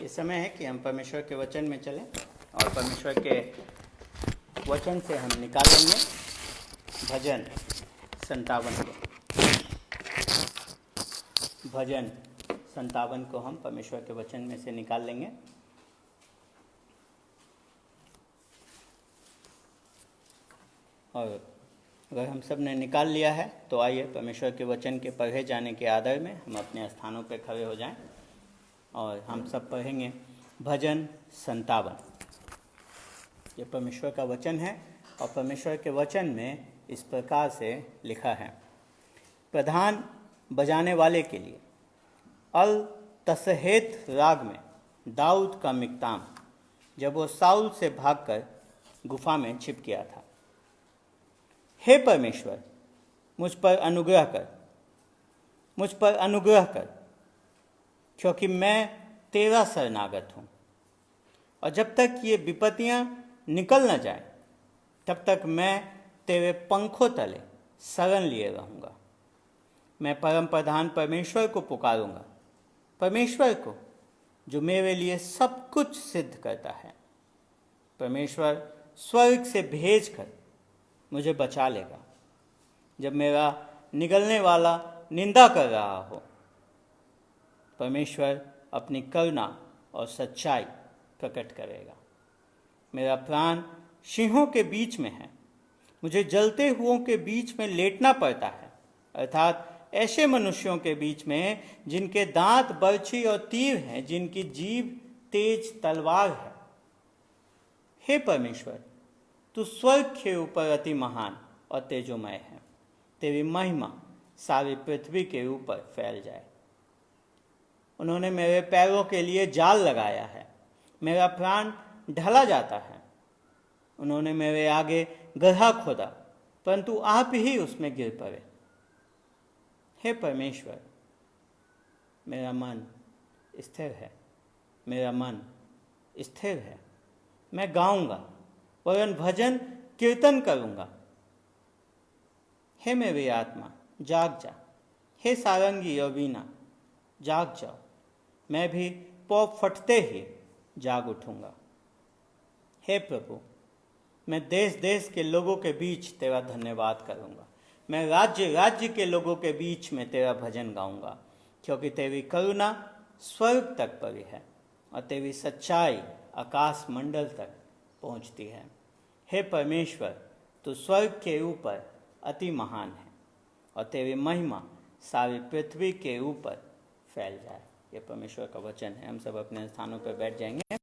ये समय है कि हम परमेश्वर के वचन में चलें और परमेश्वर के वचन से हम निकालेंगे भजन 57 को। भजन 57 को हम परमेश्वर के वचन में से निकाल लेंगे। और अगर हम सब ने निकाल लिया है तो आइए परमेश्वर के वचन के पढ़े जाने के आदर में हम अपने स्थानों पर खड़े हो जाएं और हम सब पढ़ेंगे भजन 57। ये परमेश्वर का वचन है और परमेश्वर के वचन में इस प्रकार से लिखा है। प्रधान बजाने वाले के लिए अल तसहेत राग में दाऊद का मिक्ताम, जब वो साउल से भागकर गुफा में छिप गया था। हे परमेश्वर, मुझ पर अनुग्रह कर, मुझ पर अनुग्रह कर, क्योंकि मैं तेरा शरणागत हूँ। और जब तक ये विपत्तियाँ निकल न जाए तब तक मैं तेरे पंखों तले शरण लिए रहूँगा। मैं परम प्रधान परमेश्वर को पुकारूँगा, परमेश्वर को जो मेरे लिए सब कुछ सिद्ध करता है। परमेश्वर स्वर्ग से भेज कर मुझे बचा लेगा जब मेरा निगलने वाला निंदा कर रहा हो। परमेश्वर अपनी करुणा और सच्चाई प्रकट करेगा। मेरा प्राण सिंहों के बीच में है, मुझे जलते हुओं के बीच में लेटना पड़ता है, अर्थात ऐसे मनुष्यों के बीच में जिनके दांत बर्छी और तीर हैं, जिनकी जीभ तेज तलवार है। हे परमेश्वर, तू स्वर्ग के ऊपर अति महान और तेजोमय है। तेरी महिमा सारी पृथ्वी के ऊपर फैल जाए। उन्होंने मेरे पैरों के लिए जाल लगाया है, मेरा प्राण ढला जाता है। उन्होंने मेरे आगे गड्ढा खोदा, परंतु आप ही उसमें गिर पड़े। हे परमेश्वर, मेरा मन स्थिर है, मेरा मन स्थिर है। मैं गाऊंगा वरन भजन कीर्तन करूंगा। हे मेरी आत्मा, जाग जा। हे सारंगी और वीणा, जाग जाओ। मैं भी पौ फटते ही जाग उठूंगा। हे प्रभु, मैं देश देश के लोगों के बीच तेरा धन्यवाद करूंगा। मैं राज्य राज्य के लोगों के बीच में तेरा भजन गाऊंगा, क्योंकि तेरी करुणा स्वर्ग तक पड़ी है और तेरी सच्चाई आकाश मंडल तक पहुंचती है। हे परमेश्वर, तू स्वर्ग के ऊपर अति महान है और तेरी महिमा सारी पृथ्वी के ऊपर फैल जाए। ये परमेश्वर का वचन है। हम सब अपने स्थानों पर बैठ जाएंगे।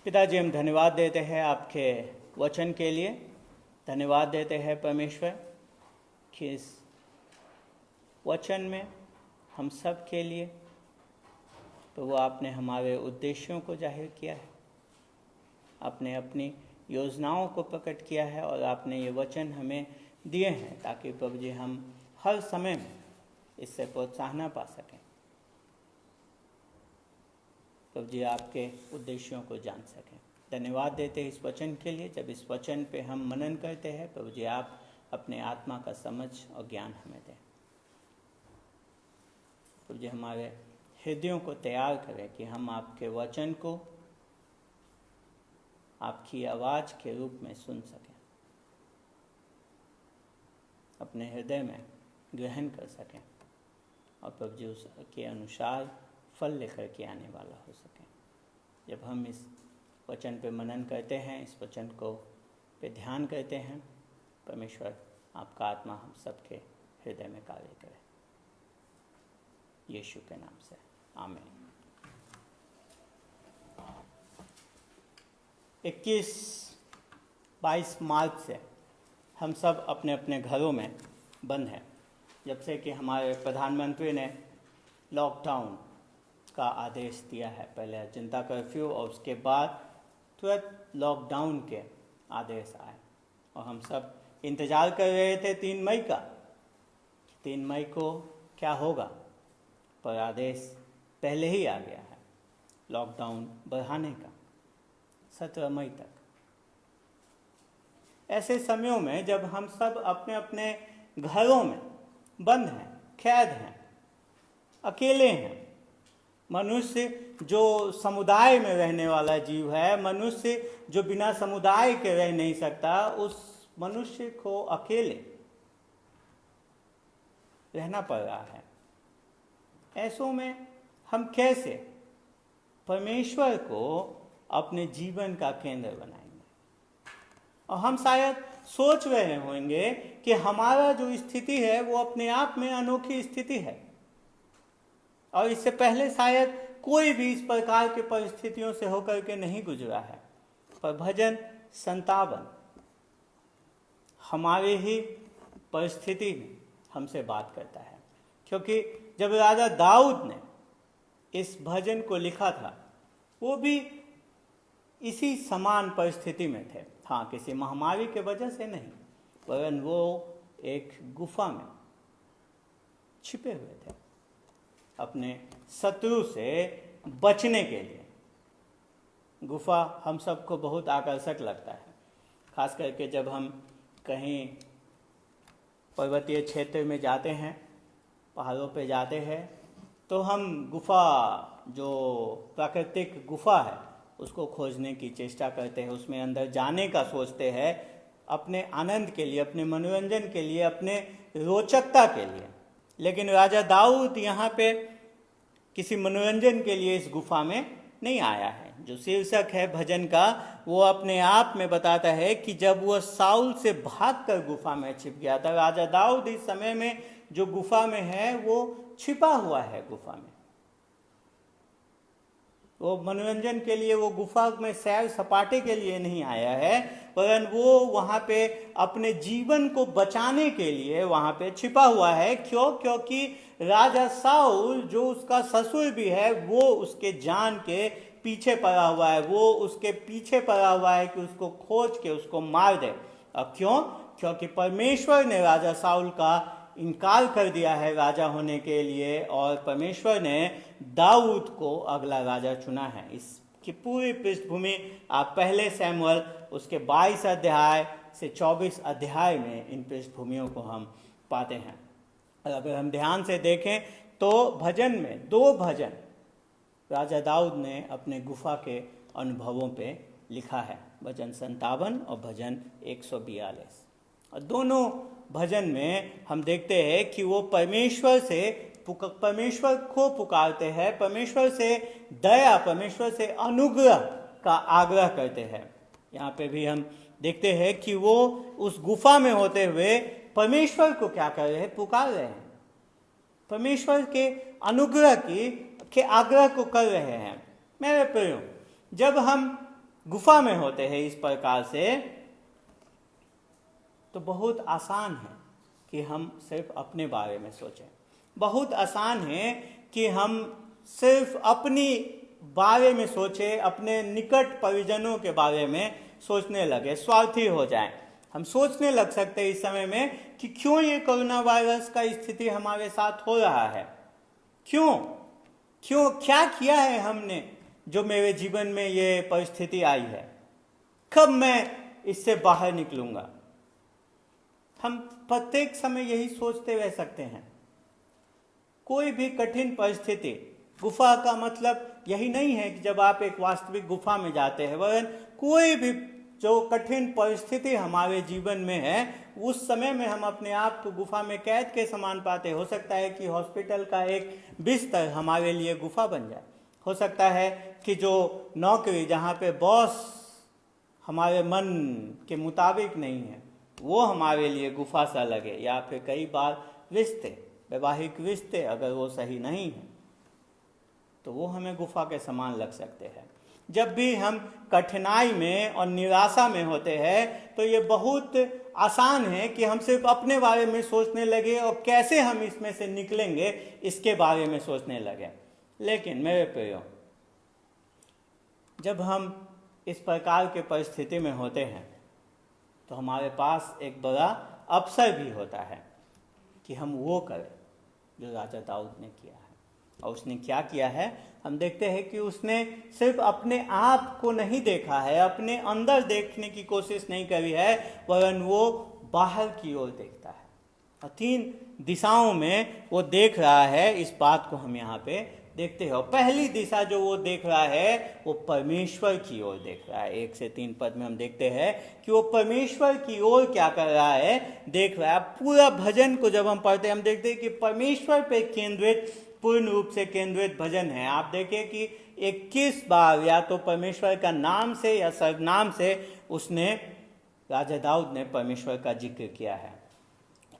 पिताजी, हम धन्यवाद देते हैं आपके वचन के लिए। धन्यवाद देते हैं परमेश्वर कि इस वचन में हम सब के लिए तो वो आपने हमारे उद्देश्यों को जाहिर किया है, आपने अपनी योजनाओं को प्रकट किया है और आपने ये वचन हमें दिए हैं ताकि प्रभु जी हम हर समय में इससे प्रोत्साहन पा सकें। प्रभु जी आपके उद्देश्यों को जान सकें। धन्यवाद देते हैं इस वचन के लिए। जब इस वचन पे हम मनन करते हैं प्रभु जी, आप अपने आत्मा का समझ और ज्ञान हमें दें। प्रभु जी हमारे हृदयों को तैयार करें कि हम आपके वचन को आपकी आवाज़ के रूप में सुन सकें, अपने हृदय में ग्रहण कर सकें और प्रभु जी उसके अनुसार फल लेकर के आने वाला हो सके। जब हम इस वचन पे मनन करते हैं, इस वचन को पे ध्यान करते हैं, परमेश्वर आपका आत्मा हम सबके हृदय में कार्य करे। यीशु के नाम से आमीन। 21-22 मार्च से हम सब अपने अपने घरों में बंद हैं। जब से कि हमारे प्रधानमंत्री ने लॉकडाउन का आदेश दिया है, पहले जनता कर्फ्यू और उसके बाद तुरंत लॉकडाउन के आदेश आए और हम सब इंतज़ार कर रहे थे 3 मई का। 3 मई को क्या होगा, पर आदेश पहले ही आ गया है लॉकडाउन बढ़ाने का 17 मई तक। ऐसे समयों में जब हम सब अपने अपने घरों में बंद हैं, कैद हैं, अकेले हैं, मनुष्य जो समुदाय में रहने वाला जीव है, मनुष्य जो बिना समुदाय के रह नहीं सकता, उस मनुष्य को अकेले रहना पड़ रहा है। ऐसों में हम कैसे परमेश्वर को अपने जीवन का केंद्र बनाएंगे? और हम शायद सोच रहे होंगे कि हमारा जो स्थिति है वो अपने आप में अनोखी स्थिति है, और इससे पहले शायद कोई भी इस प्रकार के परिस्थितियों से होकर के नहीं गुजरा है। पर भजन 57 हमारे ही परिस्थिति में हमसे बात करता है, क्योंकि जब राजा दाऊद ने इस भजन को लिखा था वो भी इसी समान परिस्थिति में थे। हाँ, किसी महामारी के वजह से नहीं, वरन वो एक गुफा में छिपे हुए थे अपने शत्रु से बचने के लिए। गुफा हम सबको बहुत आकर्षक लगता है, खास करके जब हम कहीं पर्वतीय क्षेत्र में जाते हैं, पहाड़ों पे जाते हैं, तो हम गुफा, जो प्राकृतिक गुफा है, उसको खोजने की चेष्टा करते हैं, उसमें अंदर जाने का सोचते हैं, अपने आनंद के लिए, अपने मनोरंजन के लिए, अपने रोचकता के लिए। लेकिन राजा दाऊद यहाँ पे किसी मनोरंजन के लिए इस गुफा में नहीं आया है। जो शीर्षक है भजन का, वो अपने आप में बताता है कि जब वह साउल से भागकर गुफा में छिप गया था, राजा दाऊद इस समय में जो गुफा में है वो छिपा हुआ है गुफा में। वो मनोरंजन के लिए वो गुफा में सैर सपाटे के लिए नहीं आया है, परंतु वो वहाँ पे अपने जीवन को बचाने के लिए वहाँ पे छिपा हुआ है। क्यों? क्योंकि राजा साउल जो उसका ससुर भी है, वो उसके जान के पीछे पड़ा हुआ है, वो उसके पीछे पड़ा हुआ है कि उसको खोज के उसको मार दे। अब क्यों? क्योंकि परमेश्वर ने राजा साउल का इनकार कर दिया है राजा होने के लिए, और परमेश्वर ने दाऊद को अगला राजा चुना है। इसकी पूरी पृष्ठभूमि आप पहले सैमुअल उसके 22 अध्याय से 24 अध्याय में इन पृष्ठभूमियों को हम पाते हैं। और अगर हम ध्यान से देखें तो भजन में 2 भजन राजा दाऊद ने अपने गुफा के अनुभवों पे लिखा है, भजन 57 और भजन 142। और दोनों भजन में हम देखते हैं कि वो परमेश्वर को पुकारते हैं, परमेश्वर से दया, परमेश्वर से अनुग्रह का आग्रह करते हैं। यहाँ पे भी हम देखते हैं कि वो उस गुफा में होते हुए परमेश्वर को क्या कर रहे हैं? पुकार रहे हैं, परमेश्वर के अनुग्रह के आग्रह को कर रहे हैं। मेरे प्रियो, जब हम गुफा में होते हैं इस प्रकार से, तो बहुत आसान है कि हम सिर्फ अपने बारे में सोचें, बहुत आसान है कि हम सिर्फ अपनी बारे में सोचें, अपने निकट परिजनों के बारे में सोचने लगे, स्वार्थी हो जाएं। हम सोचने लग सकते हैं इस समय में कि क्यों ये कोरोना वायरस का स्थिति हमारे साथ हो रहा है, क्यों क्या किया है हमने जो मेरे जीवन में ये परिस्थिति आई है, कब मैं इससे बाहर निकलूंगा। हम प्रत्येक समय यही सोचते रह सकते हैं। कोई भी कठिन परिस्थिति, गुफा का मतलब यही नहीं है कि जब आप एक वास्तविक गुफा में जाते हैं, वरन कोई भी जो कठिन परिस्थिति हमारे जीवन में है, उस समय में हम अपने आप को गुफा में कैद के समान पाते। हो सकता है कि हॉस्पिटल का एक बिस्तर हमारे लिए गुफा बन जाए, हो सकता है कि जो नौकरी जहाँ पे बॉस हमारे मन के मुताबिक नहीं है, वो हमारे लिए गुफा सा लगे, या फिर कई बार रिश्ते, वैवाहिक रिश्ते अगर वो सही नहीं है तो वो हमें गुफा के समान लग सकते हैं। जब भी हम कठिनाई में और निराशा में होते हैं तो ये बहुत आसान है कि हम सिर्फ अपने बारे में सोचने लगे और कैसे हम इसमें से निकलेंगे इसके बारे में सोचने लगे। लेकिन मेरे प्रियो, जब हम इस प्रकार के परिस्थिति में होते हैं तो हमारे पास एक बड़ा अवसर भी होता है कि हम वो करें जो राजा दाऊद ने किया है। और उसने क्या किया है? हम देखते हैं कि उसने सिर्फ अपने आप को नहीं देखा है, अपने अंदर देखने की कोशिश नहीं करी है, वरन वो बाहर की ओर देखता है और 3 दिशाओं में वो देख रहा है। इस बात को हम यहाँ पे देखते हो। पहली दिशा जो वो देख रहा है वो परमेश्वर की ओर देख रहा है। 1 से 3 पद में हम देखते हैं कि वो परमेश्वर की ओर क्या कर रहा है, देख रहा है। पूरा भजन को जब हम पढ़ते हैं हम देखते हैं कि परमेश्वर पे केंद्रित, पूर्ण रूप से केंद्रित भजन है। आप देखें कि 21 बार या तो परमेश्वर का नाम से या सर्वनाम से उसने, राजा दाऊद ने परमेश्वर का जिक्र किया है।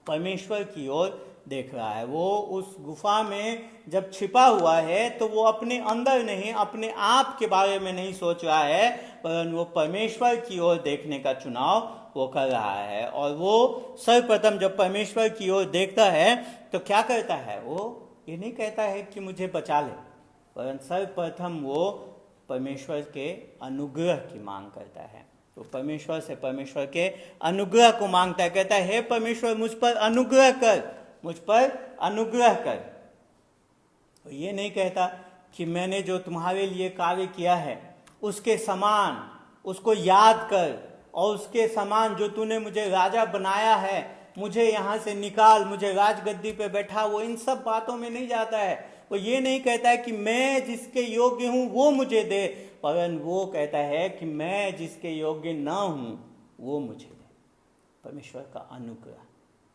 परमेश्वर की ओर देख रहा है। वो उस गुफा में जब छिपा हुआ है तो वो अपने अंदर नहीं, अपने आप के बारे में नहीं सोच रहा है, परंतु वो परमेश्वर की ओर देखने का चुनाव वो कर रहा है। और वो सर्वप्रथम जब परमेश्वर की ओर देखता है तो क्या करता है, वो ये नहीं कहता है कि मुझे बचा ले, परंतु सर्वप्रथम वो परमेश्वर के अनुग्रह की मांग करता है। तो परमेश्वर से परमेश्वर के अनुग्रह को मांगता है, कहता है हे परमेश्वर मुझ पर अनुग्रह कर, मुझ पर अनुग्रह कर। तो ये नहीं कहता कि मैंने जो तुम्हारे लिए कार्य किया है उसके समान उसको याद कर, और उसके समान जो तूने मुझे राजा बनाया है, मुझे यहाँ से निकाल, मुझे राजगद्दी पे बैठा, वो इन सब बातों में नहीं जाता है। वो ये नहीं कहता है कि मैं जिसके योग्य हूँ वो मुझे दे, परंतु वो कहता है कि मैं जिसके योग्य न हूँ वो मुझे दे। परमेश्वर का अनुग्रह,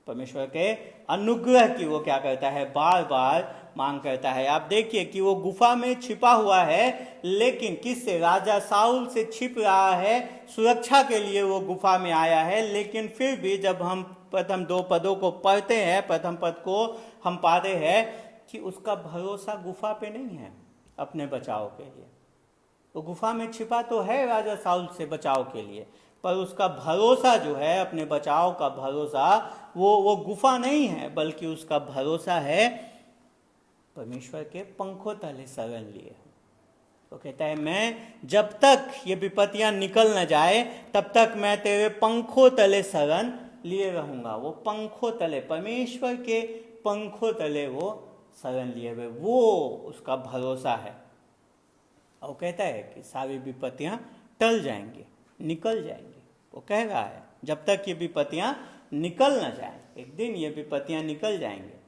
परमेश्वर के अनुग्रह की वो क्या करता है, बार बार मांग करता है। आप देखिए कि वो गुफा में छिपा हुआ है, लेकिन किससे, राजा साउल से छिप रहा है, सुरक्षा के लिए वो गुफा में आया है। लेकिन फिर भी जब हम प्रथम 2 पदों को पढ़ते हैं, प्रथम पद को हम पाते हैं कि उसका भरोसा गुफा पे नहीं है अपने बचाव के लिए। वो गुफा में छिपा तो है राजा साउल से बचाव के लिए, पर उसका भरोसा जो है, अपने बचाव का भरोसा, वो गुफा नहीं है, बल्कि उसका भरोसा है परमेश्वर के पंखों तले शरण लिए। तो कहता है मैं जब तक ये विपत्तियां निकल न जाए तब तक मैं तेरे पंखों तले शरण लिए रहूंगा। वो पंखों तले, परमेश्वर के पंखों तले वो शरण लिए हुए, वो उसका भरोसा है। और कहता है कि सारी विपत्तियां टल जाएंगी, निकल जाएंगी। वो कह रहा है जब तक ये विपत्तियां निकल न जाए, एक दिन ये विपत्तियां निकल जाएंगे,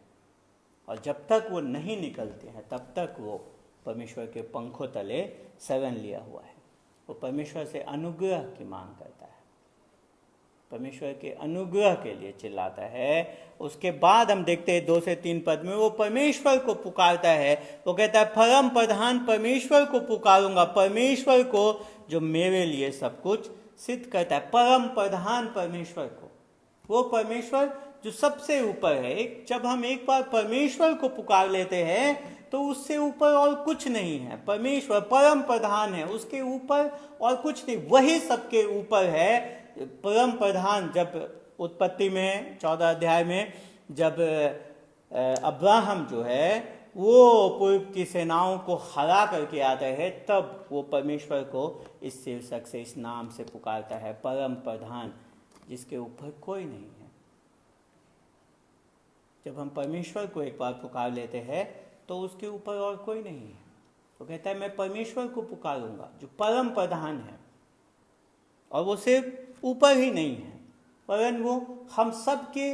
और जब तक वो नहीं निकलते हैं तब तक वो परमेश्वर के पंखों तले शरण लिया हुआ है। वो परमेश्वर से अनुग्रह की मांग करता है, परमेश्वर के अनुग्रह के लिए चिल्लाता है। उसके बाद हम देखते हैं 2 से 3 पद में वो परमेश्वर को पुकारता है। वो कहता है परम प्रधान परमेश्वर को पुकारूंगा, परमेश्वर को जो मेरे लिए सब कुछ सिद्ध करता है। परम प्रधान परमेश्वर को, वो परमेश्वर जो सबसे ऊपर है। जब हम एक बार परमेश्वर को पुकार लेते हैं तो उससे ऊपर और कुछ नहीं है। परमेश्वर परम प्रधान है, उसके ऊपर और कुछ नहीं, वही सबके ऊपर है। परम प्रधान, जब उत्पत्ति में 14 अध्याय में जब अब्राहम जो है वो पूर्व की सेनाओं को हरा करके आता है, तब वो परमेश्वर को इस शीर्षक से, इस नाम से पुकारता है, परम प्रधान, जिसके ऊपर कोई नहीं है। जब हम परमेश्वर को एक बार पुकार लेते हैं तो उसके ऊपर और कोई नहीं है। तो कहता है मैं परमेश्वर को पुकारूंगा जो परम प्रधान है, और वो सिर्फ ऊपर ही नहीं है, परंतु वो हम सबके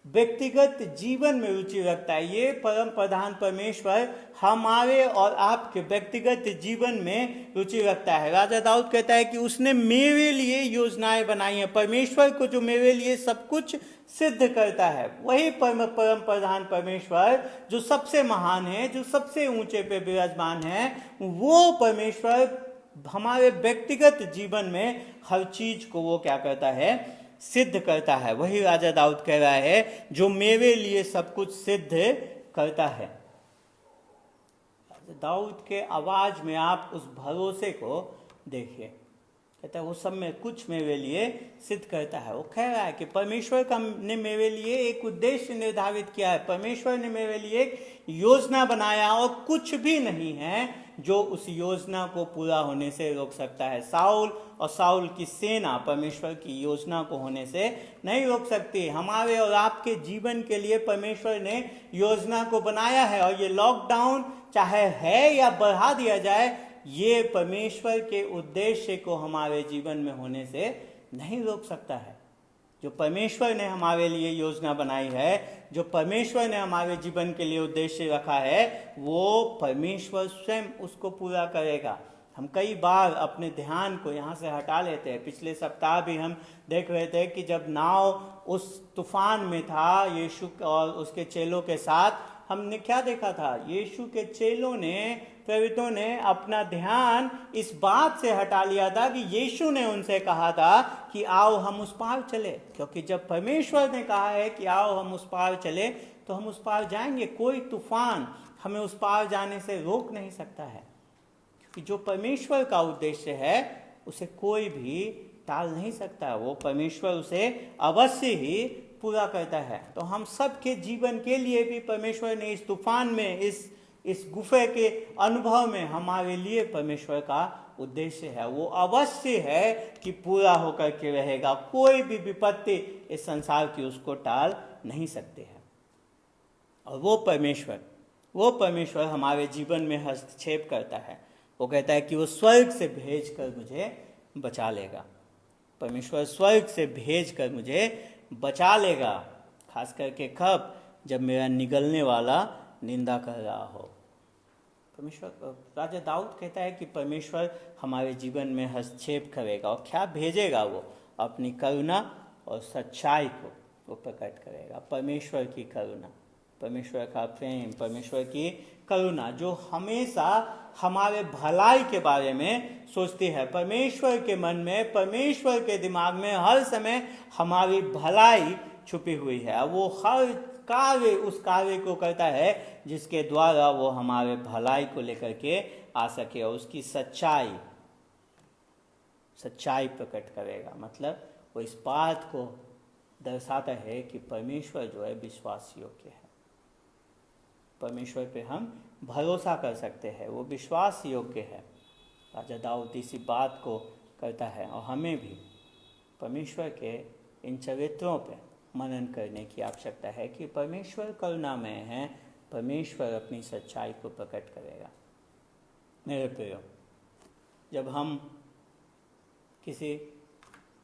व्यक्तिगत जीवन में रुचि रखता है। ये परम प्रधान परमेश्वर हमारे और आपके व्यक्तिगत जीवन में रुचि रखता है। राजा दाऊद कहता है कि उसने मेरे लिए योजनाएं बनाई हैं। परमेश्वर को जो मेरे लिए सब कुछ सिद्ध करता है, वही परम प्रधान परमेश्वर जो सबसे महान है, जो सबसे ऊंचे पे विराजमान है, वो परमेश्वर हमारे व्यक्तिगत जीवन में हर चीज को वो क्या करता है, सिद्ध करता है। वही राजा दाऊद कह रहा है जो मेरे लिए सब कुछ सिद्ध करता है। दाऊद के आवाज में आप उस भरोसे को देखिए, कहता है वो सब में कुछ मेरे लिए सिद्ध करता है। वो कह रहा है कि परमेश्वर का ने मेरे लिए एक उद्देश्य निर्धारित किया है, परमेश्वर ने मेरे लिए एक योजना बनाया, और कुछ भी नहीं है जो उस योजना को पूरा होने से रोक सकता है। साउल और साउल की सेना परमेश्वर की योजना को होने से नहीं रोक सकती। हमारे और आपके जीवन के लिए परमेश्वर ने योजना को बनाया है, और ये लॉकडाउन चाहे है या बढ़ा दिया जाए, ये परमेश्वर के उद्देश्य को हमारे जीवन में होने से नहीं रोक सकता है। जो परमेश्वर ने हमारे लिए योजना बनाई है, जो परमेश्वर ने हमारे जीवन के लिए उद्देश्य रखा है, वो परमेश्वर स्वयं उसको पूरा करेगा। हम कई बार अपने ध्यान को यहाँ से हटा लेते हैं। पिछले सप्ताह भी हम देख रहे थे कि जब नाव उस तूफान में था यीशु और उसके चेलों के साथ, हमने क्या देखा था? यीशु के चेलों ने, प्रेरितों ने अपना ध्यान इस बात से हटा लिया था कि यीशु ने उनसे कहा था कि आओ हम उस पार चले। क्योंकि जब परमेश्वर ने कहा है कि आओ हम उस पार चले, तो हम उस पार जाएंगे। कोई तूफान हमें उस पार जाने से रोक नहीं सकता है, क्योंकि जो परमेश्वर का उद्देश्य है उसे कोई भी टाल नहीं सकता। वो परमेश्वर उसे अवश्य ही पूरा करता है। तो हम सबके जीवन के लिए भी परमेश्वर ने इस तूफान में, इस गुफे के अनुभव में हमारे लिए परमेश्वर का उद्देश्य है, वो अवश्य है कि पूरा होकर के रहेगा। कोई भी विपत्ति इस संसार की उसको टाल नहीं सकते हैं। और वो परमेश्वर हमारे जीवन में हस्तक्षेप करता है। वो कहता है कि वो स्वर्ग से भेज कर मुझे बचा लेगा। परमेश्वर स्वर्ग से भेज कर मुझे बचा लेगा, खास करके कब? जब मेरा निगलने वाला निंदा कर रहा हो। परमेश्वर, राजा दाऊद कहता है कि परमेश्वर हमारे जीवन में हस्तक्षेप करेगा और क्या भेजेगा? वो अपनी करुणा और सच्चाई को वो प्रकट करेगा। परमेश्वर की करुणा, परमेश्वर का प्रेम, परमेश्वर की करुणा जो हमेशा हमारे भलाई के बारे में सोचती है। परमेश्वर के मन में, परमेश्वर के दिमाग में हर समय हमारी भलाई छुपी हुई है। वो हर कार्य उस कार्य को करता है जिसके द्वारा वो हमारे भलाई को लेकर के आ सके, और उसकी सच्चाई प्रकट करेगा। मतलब वो इस बात को दर्शाता है कि परमेश्वर जो है विश्वास योग्य है। परमेश्वर पे हम भरोसा कर सकते हैं, वो विश्वास योग्य है। राजा दाऊद इसी बात को करता है, और हमें भी परमेश्वर के इन चरित्रों पे मनन करने की आवश्यकता है कि परमेश्वर करुणामय है, परमेश्वर अपनी सच्चाई को प्रकट करेगा। मेरे प्रियो, जब हम किसी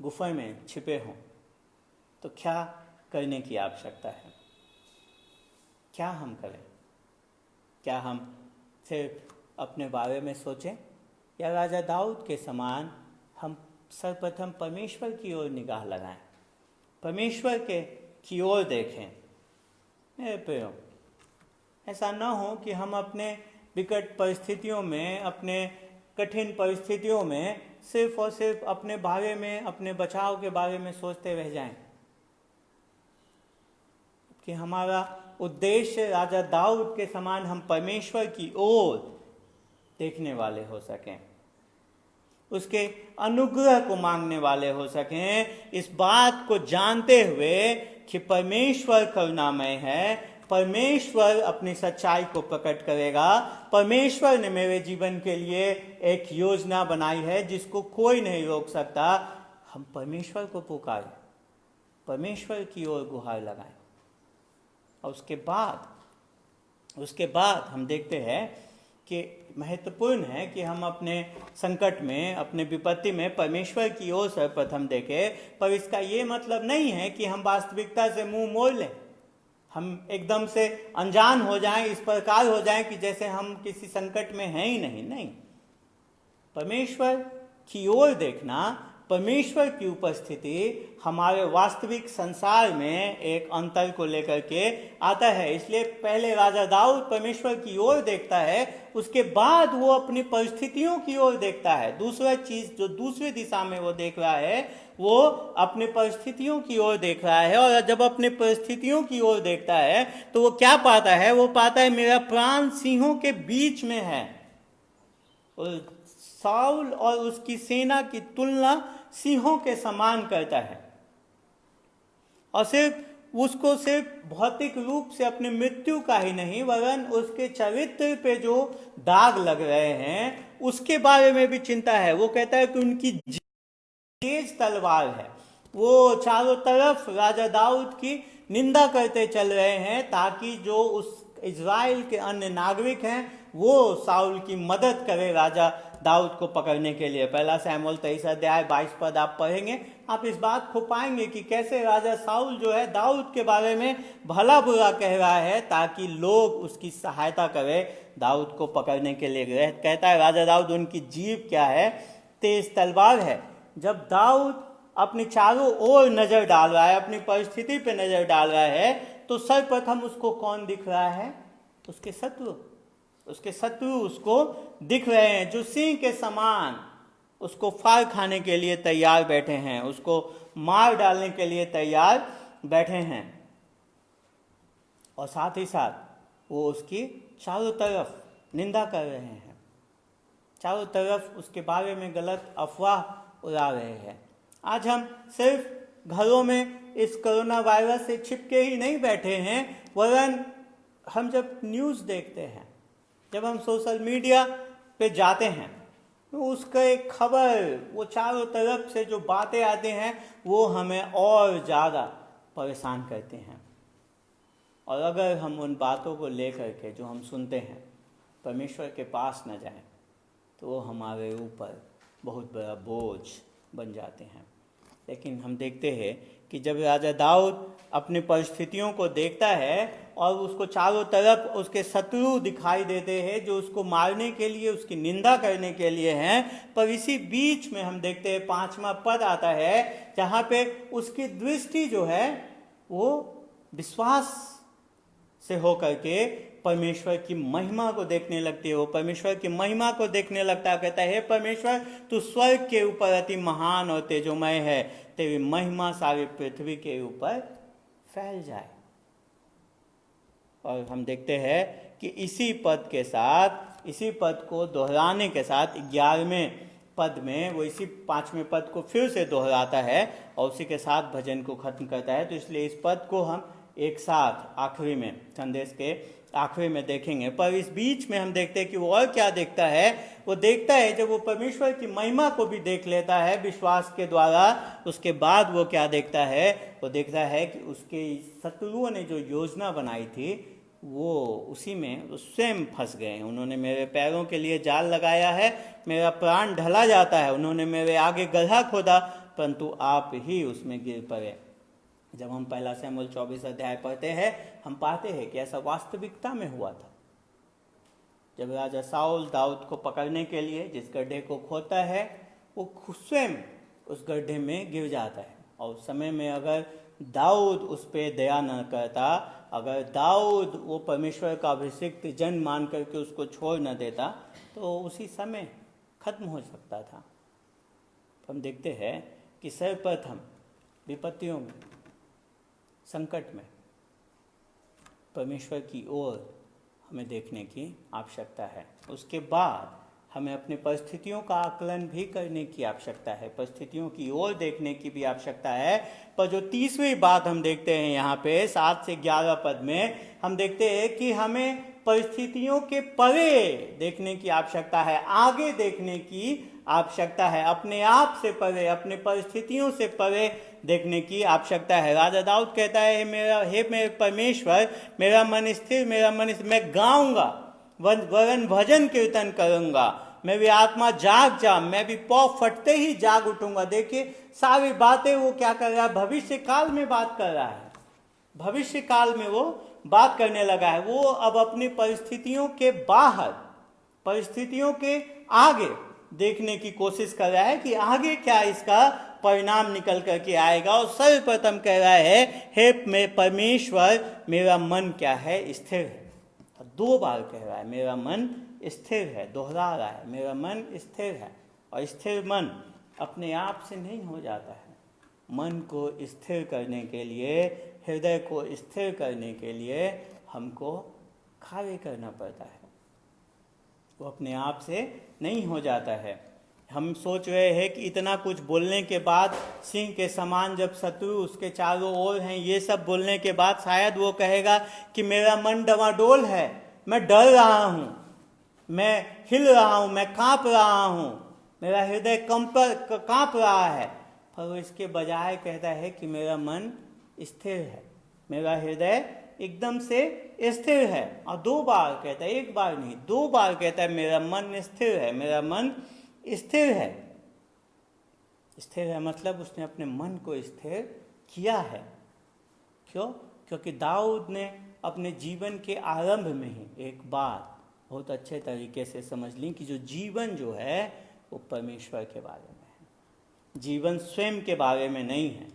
गुफा में छिपे हों तो क्या करने की आवश्यकता है? क्या हम करें? क्या हम सिर्फ अपने बारे में सोचें, या राजा दाऊद के समान हम सर्वप्रथम परमेश्वर की ओर निगाह लगाएं, परमेश्वर की ओर देखें? मेरे प्रियो, ऐसा न हो कि हम अपने विकट परिस्थितियों में, अपने कठिन परिस्थितियों में सिर्फ और सिर्फ अपने बारे में, अपने बचाव के बारे में सोचते रह जाएं, कि हमारा उद्देश्य राजा दाऊद के समान हम परमेश्वर की ओर देखने वाले हो सकें, उसके अनुग्रह को मांगने वाले हो सकें, इस बात को जानते हुए कि परमेश्वर करुणामय है, परमेश्वर अपनी सच्चाई को प्रकट करेगा, परमेश्वर ने मेरे जीवन के लिए एक योजना बनाई है जिसको कोई नहीं रोक सकता। हम परमेश्वर को पुकारें, परमेश्वर की ओर गुहार लगाएं, और उसके बाद हम देखते हैं कि महत्वपूर्ण है कि हम अपने संकट में, अपने विपत्ति में परमेश्वर की ओर सर्वप्रथम देखें। पर इसका ये मतलब नहीं है कि हम वास्तविकता से मुंह मोड़ लें, हम एकदम से अनजान हो जाएं, इस प्रकार हो जाएं कि जैसे हम किसी संकट में हैं ही नहीं। परमेश्वर की ओर देखना, परमेश्वर की उपस्थिति हमारे वास्तविक संसार में एक अंतर को लेकर के आता है। इसलिए पहले राजा दाऊद परमेश्वर की ओर देखता है, उसके बाद वो अपनी परिस्थितियों की ओर देखता है। दूसरा चीज जो दूसरी दिशा में वो देख रहा है, वो अपने परिस्थितियों की ओर देख रहा है। और जब अपने परिस्थितियों की ओर देखता है तो वो क्या पाता है? वो पाता है मेरा प्राण सिंहों के बीच में है। और साउल और उसकी सेना की तुलना सिंहों के समान करता है, और सिर्फ भौतिक रूप से अपने मृत्यु का ही नहीं, वरन उसके चरित्र पे जो दाग लग रहे हैं उसके बारे में भी चिंता है। वो कहता है कि उनकी तेज तलवार है, वो चारों तरफ राजा दाऊद की निंदा करते चल रहे हैं, ताकि जो उस इज़राइल के अन्य नागरिक हैं वो साउल की मदद करे राजा दाऊद को पकड़ने के लिए। पहला शमूएल 23 अध्याय 22 पद आप पढ़ेंगे, आप इस बात को पाएंगे कि कैसे राजा साउल जो है दाऊद के बारे में भला बुरा कह रहा है ताकि लोग उसकी सहायता करें दाऊद को पकड़ने के लिए। कहता है राजा दाऊद उनकी जीभ क्या है, तेज तलवार है। जब दाऊद अपनी चारों ओर नजर डाल रहा है, अपनी परिस्थिति पे नजर डाल रहा है, तो सर्वप्रथम उसको कौन दिख रहा है? उसके शत्रु। उसके शत्रु उसको दिख रहे हैं, जो सिंह के समान उसको फाड़ खाने के लिए तैयार बैठे हैं, उसको मार डालने के लिए तैयार बैठे हैं। और साथ ही साथ वो उसकी चारों तरफ निंदा कर रहे हैं, चारों तरफ उसके बारे में गलत अफवाह उड़ा रहे हैं। आज हम सिर्फ घरों में इस कोरोना वायरस से छिपके ही नहीं बैठे हैं, वरन हम जब न्यूज़ देखते हैं, जब हम सोशल मीडिया पे जाते हैं, तो उसका एक खबर, वो चारों तरफ से जो बातें आती हैं वो हमें और ज़्यादा परेशान करते हैं। और अगर हम उन बातों को लेकर के जो हम सुनते हैं परमेश्वर के पास न जाएं, तो वो हमारे ऊपर बहुत बड़ा बोझ बन जाते हैं। लेकिन हम देखते हैं कि जब राजा दाऊद अपनी परिस्थितियों को देखता है और उसको चारों तरफ उसके शत्रु दिखाई देते हैं जो उसको मारने के लिए, उसकी निंदा करने के लिए हैं, पर इसी बीच में हम देखते हैं 5वां पद आता है जहाँ पे उसकी दृष्टि जो है वो विश्वास से होकर के परमेश्वर की महिमा को देखने लगती है। वो परमेश्वर की महिमा को देखने लगता है, कहता है हे परमेश्वर तू स्वर्ग के ऊपर अति महान और तेजोमय है, तेरी महिमा सारी पृथ्वी के ऊपर फैल जाए। और हम देखते हैं कि इसी पद के साथ, इसी पद को दोहराने के साथ 11वें पद में वो इसी 5वें पद को फिर से दोहराता है और उसी के साथ भजन को खत्म करता है। तो इसलिए इस पद को हम एक साथ आखिरी में, संदेश के आखिरी में देखेंगे। पर इस बीच में हम देखते हैं कि वो और क्या देखता है। वो देखता है जब वो परमेश्वर की महिमा को भी देख लेता है विश्वास के द्वारा, उसके बाद वो क्या देखता है? वो देखता है कि उसके शत्रुओं ने जो योजना बनाई थी वो उसी में स्वयं फंस गए हैं। उन्होंने मेरे पैरों के लिए जाल लगाया है, मेरा प्राण ढला जाता है, उन्होंने मेरे आगे गड्ढा खोदा परंतु आप ही उसमें गिर पड़े। जब हम पहला शमूएल 24 अध्याय पढ़ते हैं, हम पाते हैं कि ऐसा वास्तविकता में हुआ था। जब राजा साउल दाऊद को पकड़ने के लिए जिस गड्ढे को खोदता है, वो स्वयं उस गड्ढे में गिर जाता है। और उस समय में अगर दाऊद उस पर दया न करता, अगर दाऊद वो परमेश्वर का अभिषिक्त जन मान करके उसको छोड़ न देता, तो उसी समय खत्म हो सकता था। हम देखते हैं कि सर्वप्रथम विपत्तियों में, संकट में परमेश्वर की ओर हमें देखने की आवश्यकता है। उसके बाद हमें अपनी परिस्थितियों का आकलन भी करने की आवश्यकता है, परिस्थितियों की ओर देखने की भी आवश्यकता है। पर जो तीसरी बात हम देखते हैं यहाँ पे 7 से 11 पद में, हम देखते हैं कि हमें परिस्थितियों के परे देखने की आवश्यकता है, आगे देखने की आवश्यकता है, अपने आप से परे, अपने परिस्थितियों से परे देखने की आवश्यकता है। राजा दाऊद कहता है हे मेरे परमेश्वर, मेरा मन स्थिर, मेरा मन स्थिर, मैं गाऊंगा, वरन भजन कीर्तन करूंगा, मेरी आत्मा जाग जा, मैं भी पौ फटते ही जाग उठूंगा। देखिए सारी बातें वो क्या कर रहा है? भविष्य काल में बात कर रहा है, भविष्य काल में वो बात करने लगा है। वो अब अपनी परिस्थितियों के बाहर, परिस्थितियों के आगे देखने की कोशिश कर रहा है कि आगे क्या इसका परिणाम निकल करके आएगा। और सर्वप्रथम कह रहा है हे मेरे परमेश्वर, मेरा मन क्या है? स्थिर है। 2 बार कह रहा है मेरा मन स्थिर है, दोहरा रहा है मेरा मन स्थिर है। और स्थिर मन अपने आप से नहीं हो जाता है। मन को स्थिर करने के लिए, हृदय को स्थिर करने के लिए हमको कार्य करना पड़ता है, वो अपने आप से नहीं हो जाता है। हम सोच रहे हैं कि इतना कुछ बोलने के बाद, सिंह के समान जब शत्रु उसके चारों ओर हैं, ये सब बोलने के बाद शायद वो कहेगा कि मेरा मन डवाडोल है, मैं डर रहा हूँ, मैं हिल रहा हूँ, मैं कांप रहा हूँ, मेरा हृदय कांप रहा है। पर वो इसके बजाय कहता है कि मेरा मन स्थिर है, मेरा हृदय एकदम से स्थिर है। और 2 बार कहता है, 1 बार नहीं 2 बार कहता है मेरा मन स्थिर है, मेरा मन स्थिर है। स्थिर है मतलब उसने अपने मन को स्थिर किया है। क्यों? क्योंकि दाऊद ने अपने जीवन के आरंभ में ही एक बात बहुत अच्छे तरीके से समझ ली कि जो जीवन जो है वो परमेश्वर के बारे में है, जीवन स्वयं के बारे में नहीं है।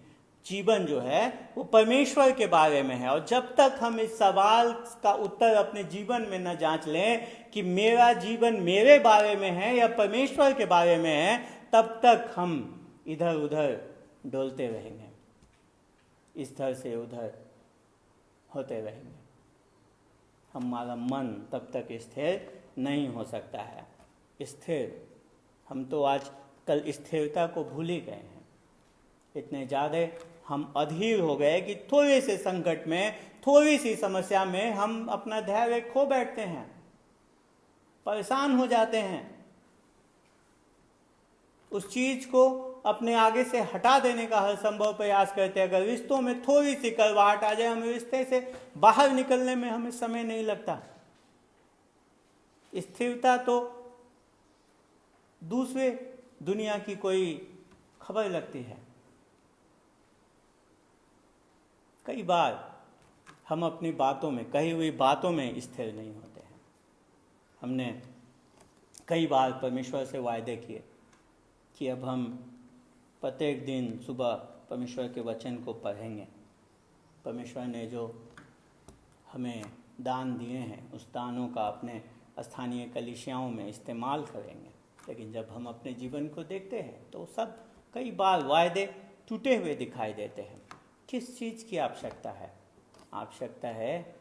जीवन जो है वो परमेश्वर के बारे में है। और जब तक हम इस सवाल का उत्तर अपने जीवन में न जांच लें कि मेरा जीवन मेरे बारे में है या परमेश्वर के बारे में है, तब तक हम इधर उधर डोलते रहेंगे, इधर से उधर होते रहेंगे। हमारा मन तब तक स्थिर नहीं हो सकता है। स्थिर, हम तो आज कल स्थिरता को भूल ही गए हैं। इतने ज़्यादा हम अधीर हो गए कि थोड़े से संकट में, थोड़ी सी समस्या में हम अपना धैर्य खो बैठते हैं, परेशान हो जाते हैं, उस चीज को अपने आगे से हटा देने का हर संभव प्रयास करते हैं। अगर रिश्तों में थोड़ी सी कड़वाहट आ जाए, हमें रिश्ते से बाहर निकलने में हमें समय नहीं लगता। स्थिरता तो दूसरे दुनिया की कोई खबर लगती है। कई बार हम अपनी बातों में, कही हुई बातों में स्थिर नहीं होते हैं। हमने कई बार परमेश्वर से वायदे किए कि अब हम प्रत्येक दिन सुबह परमेश्वर के वचन को पढ़ेंगे। परमेश्वर ने जो हमें दान दिए हैं, उस दानों का अपने स्थानीय कलीसियाओं में इस्तेमाल करेंगे। लेकिन जब हम अपने जीवन को देखते हैं तो सब कई बार वायदे टूटे हुए दिखाई देते हैं। किस चीज़ की आवश्यकता है? आवश्यकता है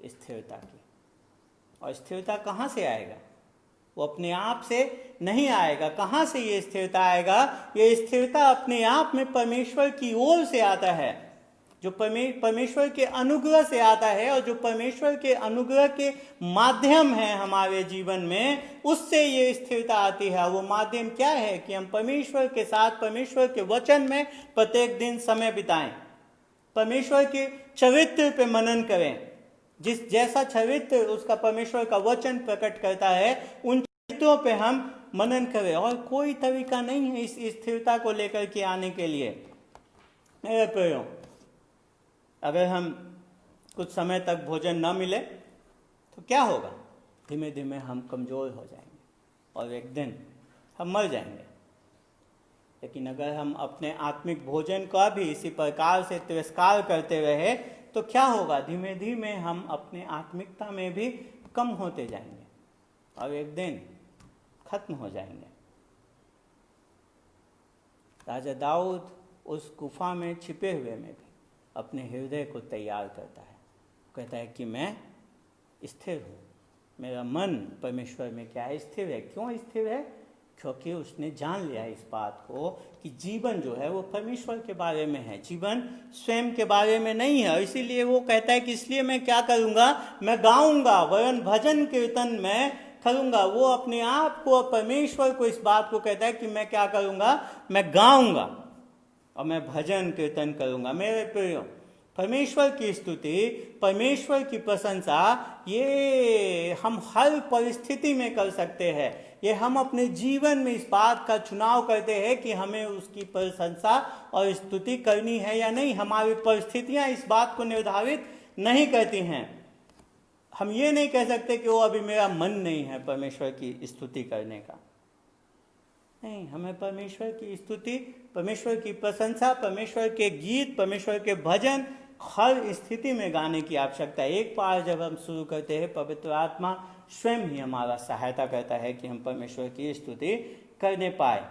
स्थिरता की। और स्थिरता कहाँ से आएगा? वो अपने आप से नहीं आएगा। कहाँ से ये स्थिरता आएगा? ये स्थिरता अपने आप में परमेश्वर की ओर से आता है, जो परमेश्वर के अनुग्रह से आता है। और जो परमेश्वर के अनुग्रह के माध्यम है हमारे जीवन में, उससे ये स्थिरता आती है। वो माध्यम क्या है? कि हम परमेश्वर के साथ, परमेश्वर के वचन में प्रत्येक दिन समय बिताएं, परमेश्वर के चरित्र पे मनन करें। जिस जैसा चरित्र उसका परमेश्वर का वचन प्रकट करता है, उन चरित्रों पे हम मनन करें। और कोई तरीका नहीं है इस स्थिरता को लेकर के आने के लिए। मेरे प्रियो, अगर हम कुछ समय तक भोजन न मिले तो क्या होगा? धीमे धीमे हम कमज़ोर हो जाएंगे और एक दिन हम मर जाएंगे। लेकिन अगर हम अपने आत्मिक भोजन का भी इसी प्रकार से तिरस्कार करते रहे तो क्या होगा? धीमे धीमे हम अपने आत्मिकता में भी कम होते जाएंगे और एक दिन खत्म हो जाएंगे। राजा दाऊद उस गुफा में छिपे हुए में भी अपने हृदय को तैयार करता है। कहता है कि मैं स्थिर हूँ, मेरा मन परमेश्वर में क्या है? स्थिर है। क्यों स्थिर है? क्योंकि उसने जान लिया इस बात को कि जीवन जो है वो परमेश्वर के बारे में है, जीवन स्वयं के बारे में नहीं है। इसीलिए वो कहता है कि इसलिए मैं क्या करूँगा? मैं गाऊंगा, वरन भजन कीर्तन मैं करूँगा। वो अपने आप को, परमेश्वर को इस बात को कहता है कि मैं क्या करूँगा? मैं गाऊंगा और मैं भजन कीर्तन करूँगा। मेरे प्रियो, परमेश्वर की स्तुति, परमेश्वर की प्रशंसा, ये हम हर परिस्थिति में कर सकते हैं। ये हम अपने जीवन में इस बात का चुनाव करते हैं कि हमें उसकी प्रशंसा और स्तुति करनी है या नहीं। हमारी परिस्थितियां इस बात को निर्धारित नहीं करती हैं। हम ये नहीं कह सकते कि वो अभी मेरा मन नहीं है परमेश्वर की स्तुति करने का। नहीं, हमें परमेश्वर की स्तुति, परमेश्वर की प्रशंसा, परमेश्वर के गीत, परमेश्वर के भजन हर स्थिति में गाने की आवश्यकता है। एक बार जब हम शुरू करते हैं, पवित्र आत्मा स्वयं ही हमारा सहायता करता है कि हम परमेश्वर की स्तुति करने पाए।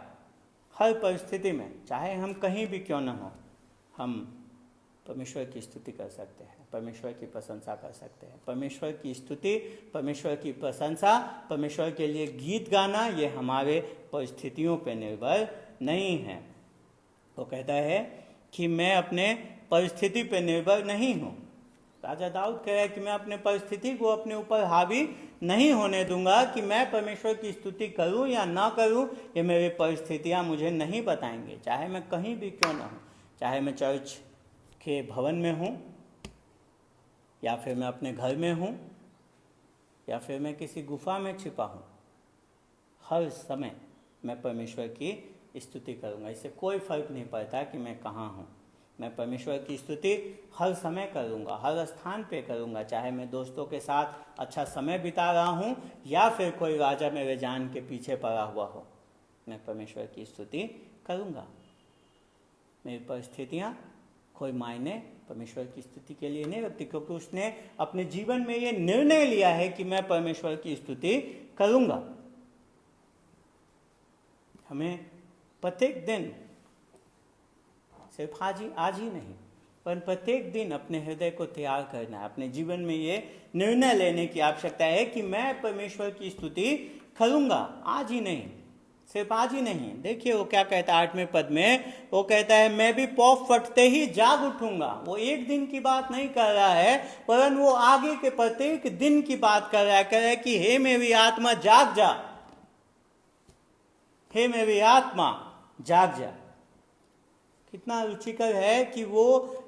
हर परिस्थिति में, चाहे हम कहीं भी क्यों न हो, हम परमेश्वर की स्तुति कर सकते हैं, परमेश्वर की प्रशंसा कर सकते हैं। परमेश्वर की स्तुति, परमेश्वर की प्रशंसा, परमेश्वर के लिए गीत गाना, ये हमारे परिस्थितियों पर निर्भर नहीं है। वो कहता है कि मैं अपने परिस्थिति पर निर्भर नहीं हूँ। राजा दाऊद कह रहा है कि मैं अपने परिस्थिति को अपने ऊपर हावी नहीं होने दूंगा कि मैं परमेश्वर की स्तुति करूं या ना करूं। ये मेरी परिस्थितियां मुझे नहीं बताएंगे, चाहे मैं कहीं भी क्यों ना हूं, चाहे मैं चर्च के भवन में हूं या फिर मैं अपने घर में हूँ, या फिर मैं किसी गुफा में छिपा हूँ, हर समय मैं परमेश्वर की स्तुति करूँगा। इससे कोई फर्क नहीं पड़ता कि मैं कहाँ हूँ, मैं परमेश्वर की स्तुति हर समय करूँगा, हर स्थान पे करूँगा। चाहे मैं दोस्तों के साथ अच्छा समय बिता रहा हूँ या फिर कोई राजा मेरे जान के पीछे पड़ा हुआ हो, मैं परमेश्वर की स्तुति करूँगा। मेरी परिस्थितियाँ कोई मायने परमेश्वर की स्तुति के लिए नहीं रखती, क्योंकि उसने अपने जीवन में ये निर्णय लिया है कि मैं परमेश्वर की स्तुति करूँगा। हमें प्रत्येक दिन, सिर्फ आज ही नहीं, पर प्रत्येक दिन अपने हृदय को तैयार करना है। अपने जीवन में ये निर्णय लेने की आवश्यकता है कि मैं परमेश्वर की स्तुति करूँगा, आज ही नहीं, सिर्फ आज ही नहीं। देखिए वो क्या कहता है 8वें पद में, वो कहता है मैं भी पौ फटते ही जाग उठूंगा। वो एक दिन की बात नहीं कर रहा है, परंतु वो आगे के प्रत्येक दिन की बात कर रहा है। कह रहा है कि हे मेरी आत्मा जाग जा, हे मेरी आत्मा जाग जा। कितना रुचिकर है कि वो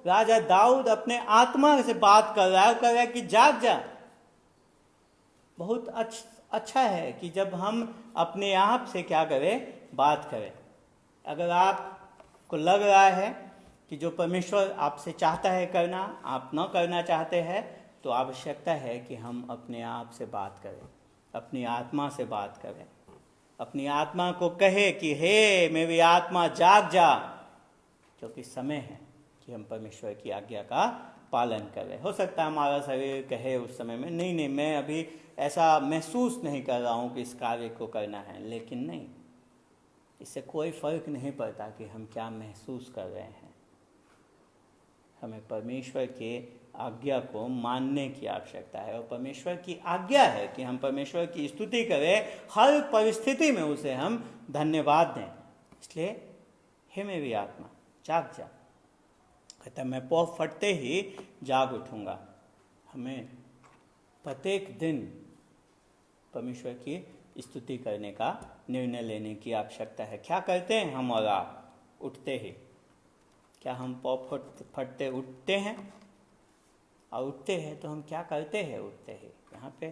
राजा दाऊद अपने आत्मा से बात कर रहा है, कह रहा है कि जाग जा। बहुत अच्छा है कि जब हम अपने आप से क्या करें, बात करें। अगर आपको लग रहा है कि जो परमेश्वर आपसे चाहता है करना आप न करना चाहते हैं, तो आवश्यकता है कि हम अपने आप से बात करें, अपनी आत्मा से बात करें, अपनी आत्मा को कहे कि हे मेरी आत्मा जाग जा, क्योंकि समय है कि हम परमेश्वर की आज्ञा का पालन करें। हो सकता है हमारा शरीर कहे उस समय में नहीं नहीं, मैं अभी ऐसा महसूस नहीं कर रहा हूँ कि इस कार्य को करना है, लेकिन नहीं, इससे कोई फर्क नहीं पड़ता कि हम क्या महसूस कर रहे हैं। हमें परमेश्वर के आज्ञा को मानने की आवश्यकता है, और परमेश्वर की आज्ञा है कि हम परमेश्वर की स्तुति करें, हर परिस्थिति में उसे हम धन्यवाद दें। इसलिए हे मेरी आत्मा जाग जा, कहता मैं पौ फटते ही जाग उठूंगा। हमें प्रत्येक दिन परमेश्वर की स्तुति करने का निर्णय लेने की आवश्यकता है। क्या करते हैं हम और आप उठते ही? क्या हम पौ फटते उठते हैं? और उठते हैं तो हम क्या करते हैं उठते ही? यहाँ पे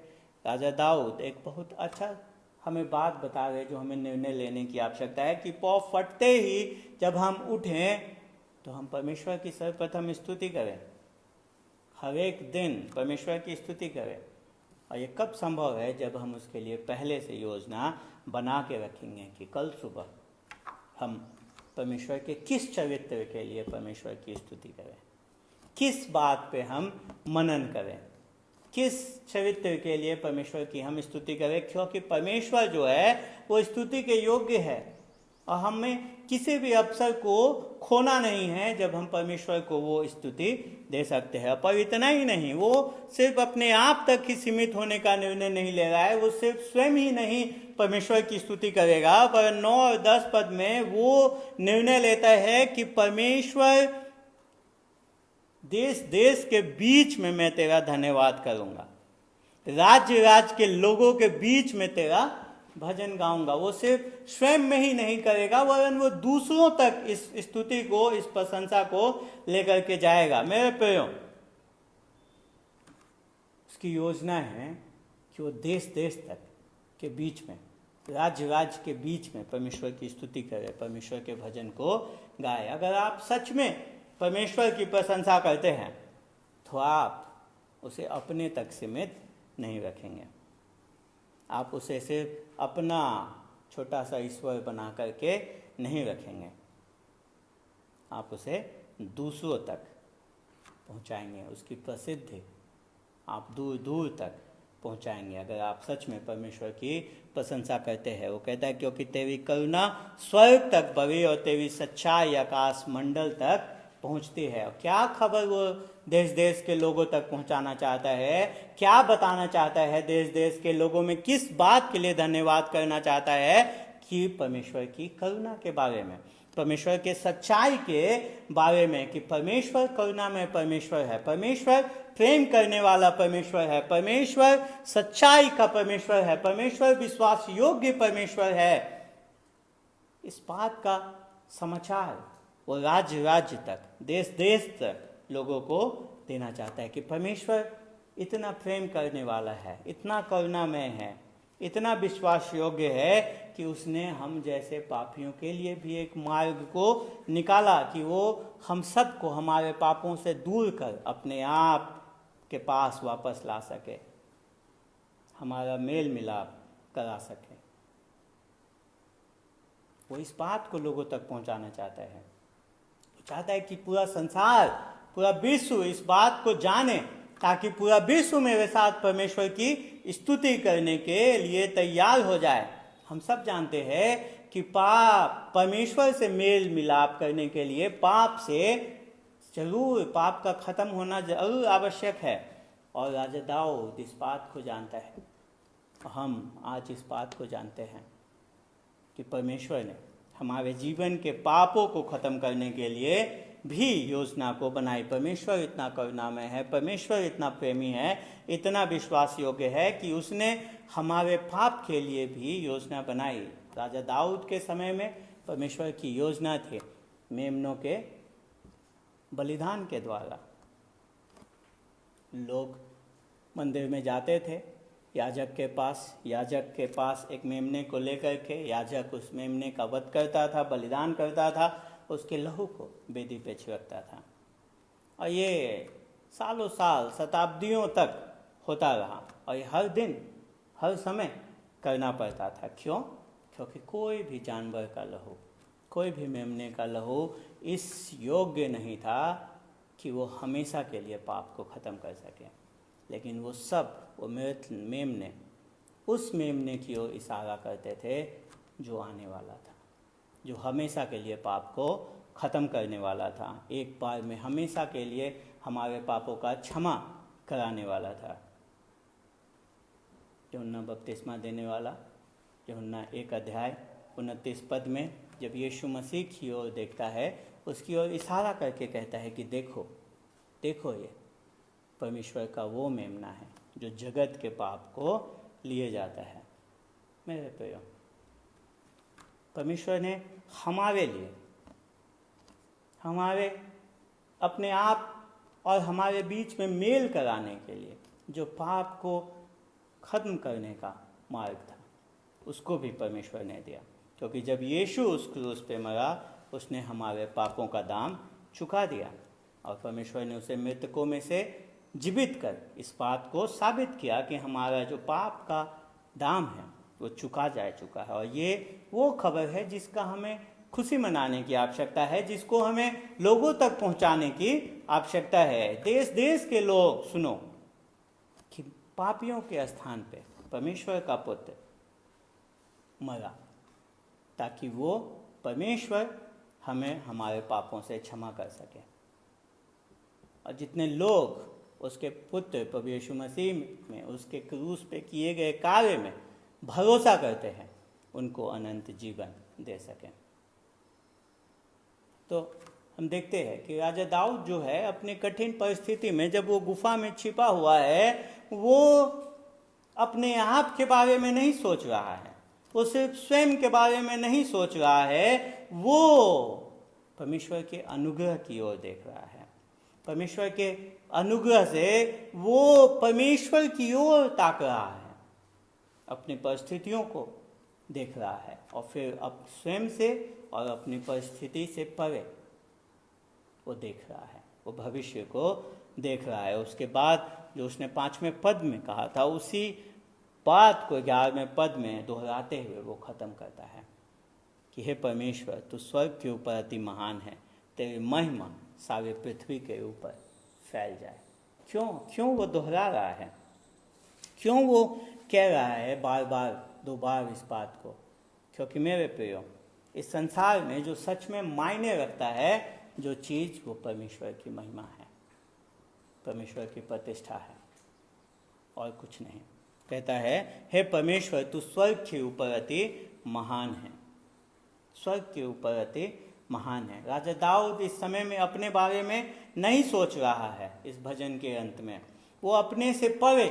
राजा दाऊद एक बहुत अच्छा हमें बात बता रहे जो हमें निर्णय लेने की आवश्यकता है कि पौ फटते ही जब हम उठें तो हम परमेश्वर की सर्वप्रथम स्तुति करें, हर एक दिन परमेश्वर की स्तुति करें। और ये कब संभव है? जब हम उसके लिए पहले से योजना बना के रखेंगे कि कल सुबह हम परमेश्वर के किस चरित्र के लिए परमेश्वर की स्तुति करें, किस बात पे हम मनन करें, किस चरित्र के लिए परमेश्वर की हम स्तुति करें, क्योंकि परमेश्वर जो है वो स्तुति के योग्य है। और हमें किसी भी अवसर को खोना नहीं है जब हम परमेश्वर को वो स्तुति दे सकते हैं। पर इतना ही नहीं, वो सिर्फ अपने आप तक ही सीमित होने का निर्णय नहीं ले रहा है, वो सिर्फ स्वयं ही नहीं परमेश्वर की स्तुति करेगा, पर 9 और 10 पद में वो निर्णय लेता है कि परमेश्वर देश देश के बीच में मैं तेरा धन्यवाद करूंगा, राज्य राज्य के लोगों के बीच में तेरा भजन गाऊंगा। वो सिर्फ स्वयं में ही नहीं करेगा, वरन वो दूसरों तक इस स्तुति को, इस प्रशंसा को लेकर के जाएगा। मेरे प्रियो, उसकी योजना है कि वो देश देश तक के बीच में, राज्य राज्य के बीच में परमेश्वर की स्तुति करे, परमेश्वर के भजन को गाए। अगर आप सच में परमेश्वर की प्रशंसा करते हैं तो आप उसे अपने तक सीमित नहीं रखेंगे, आप उसे सिर्फ अपना छोटा सा ईश्वर बना करके नहीं रखेंगे, आप उसे दूसरों तक पहुंचाएंगे, उसकी प्रसिद्धि आप दूर दूर तक पहुंचाएंगे अगर आप सच में परमेश्वर की प्रशंसा करते हैं। वो कहता है क्योंकि तेरी करुणा स्वर्ग तक बढ़ी और तेरी सच्चाई आकाश मंडल तक पहुंचती है। और क्या खबर वो देश देश के लोगों तक पहुंचाना चाहता है, क्या बताना चाहता है देश देश के लोगों में, किस बात के लिए धन्यवाद करना चाहता है? कि परमेश्वर की करुणा के बारे में, परमेश्वर के सच्चाई के बारे में, कि परमेश्वर करुणा में परमेश्वर है, परमेश्वर प्रेम करने वाला परमेश्वर है, परमेश्वर सच्चाई का परमेश्वर है, परमेश्वर विश्वास योग्य परमेश्वर है। इस बात का समाचार वो राज्य राज्य तक, देश देश तक लोगों को देना चाहता है कि परमेश्वर इतना प्रेम करने वाला है, इतना करुणामय है, इतना विश्वास योग्य है कि उसने हम जैसे पापियों के लिए भी एक मार्ग को निकाला कि वो हम सबको हमारे पापों से दूर कर अपने आप के पास वापस ला सके, हमारा मेल मिलाप करा सके। वो इस बात को लोगों तक पहुंचाना चाहता है। वो चाहता है कि पूरा संसार, पूरा विश्व इस बात को जाने, ताकि पूरा विश्व मेरे साथ परमेश्वर की स्तुति करने के लिए तैयार हो जाए। हम सब जानते हैं कि पाप, परमेश्वर से मेल मिलाप करने के लिए पाप से जरूर, पाप का खत्म होना जरूर आवश्यक है। और राजा दाऊद इस बात को जानता है। हम आज इस बात को जानते हैं कि परमेश्वर ने हमारे जीवन के पापों को खत्म करने के लिए भी योजना को बनाई। परमेश्वर इतना करुणामय है, परमेश्वर इतना प्रेमी है, इतना विश्वास योग्य है कि उसने हमारे पाप के लिए भी योजना बनाई। राजा दाऊद के समय में परमेश्वर की योजना थी मेमनों के बलिदान के द्वारा। लोग मंदिर में जाते थे, याजक के पास एक मेमने को लेकर के याजक उस मेमने का वध करता था, बलिदान करता था, उसके लहू को वेदी पे छिड़कता था। और ये सालों साल, शताब्दियों तक होता रहा। और ये हर दिन, हर समय करना पड़ता था। क्यों? क्योंकि कोई भी जानवर का लहू, कोई भी मेमने का लहू इस योग्य नहीं था कि वो हमेशा के लिए पाप को ख़त्म कर सके। लेकिन वो सब, वो मेमने उस मेमने की ओर इशारा करते थे जो आने वाला था, जो हमेशा के लिए पाप को ख़त्म करने वाला था, एक बार में हमेशा के लिए हमारे पापों का क्षमा कराने वाला था। यूहन्ना बपतिस्मा देने वाला, यूहन्ना 1:29 पद में जब यीशु मसीह की ओर देखता है, उसकी ओर इशारा करके कहता है कि देखो, देखो, ये परमेश्वर का वो मेमना है जो जगत के पाप को लिए जाता है। मेरे प्रियो, परमेश्वर ने हमारे लिए, हमारे अपने आप और हमारे बीच में मेल कराने के लिए जो पाप को खत्म करने का मार्ग था, उसको भी परमेश्वर ने दिया। क्योंकि जब यीशु उस क्रूस पे मरा, उसने हमारे पापों का दाम चुका दिया। और परमेश्वर ने उसे मृतकों में से जीवित कर इस बात को साबित किया कि हमारा जो पाप का दाम है वो चुका चुका है। और ये वो खबर है जिसका हमें खुशी मनाने की आवश्यकता है, जिसको हमें लोगों तक पहुंचाने की आवश्यकता है। देश देश के लोग सुनो कि पापियों के स्थान पे परमेश्वर का पुत्र मरा, ताकि वो परमेश्वर हमें हमारे पापों से क्षमा कर सके। और जितने लोग उसके पुत्र प्रभु यीशु मसीह में, उसके क्रूस पे किए गए कार्य में भरोसा करते हैं, उनको अनंत जीवन दे सकें। तो हम देखते हैं कि राजा दाऊद जो है, अपने कठिन परिस्थिति में जब वो गुफा में छिपा हुआ है, वो अपने आप के बारे में नहीं सोच रहा है, वो सिर्फ स्वयं के बारे में नहीं सोच रहा है, वो परमेश्वर के अनुग्रह की ओर देख रहा है। परमेश्वर के अनुग्रह से वो परमेश्वर की ओर ताक रहा है, अपनी परिस्थितियों को देख रहा है, और फिर अब स्वयं से और अपनी परिस्थिति से परे वो देख रहा है, वो भविष्य को देख रहा है। उसके बाद जो उसने 5वें पद में कहा था, उसी बात को 11वें पद में दोहराते हुए वो खत्म करता है कि हे परमेश्वर, तू स्वर्ग के ऊपर अति महान है, तेरी महिमा सारे पृथ्वी के ऊपर फैल जाए। क्यों वो दोहरा रहा है? क्यों वो कह रहा है बार बार, 2 बार इस बात को? क्योंकि मेरे प्रियो, इस संसार में जो सच में मायने रखता है, जो चीज़, वो परमेश्वर की महिमा है, परमेश्वर की प्रतिष्ठा है, और कुछ नहीं। कहता है, हे परमेश्वर, तू स्वर्ग के ऊपर अति महान है, स्वर्ग के ऊपर अति महान है। राजा दाऊद इस समय में अपने बारे में नहीं सोच रहा है। इस भजन के अंत में वो अपने से परे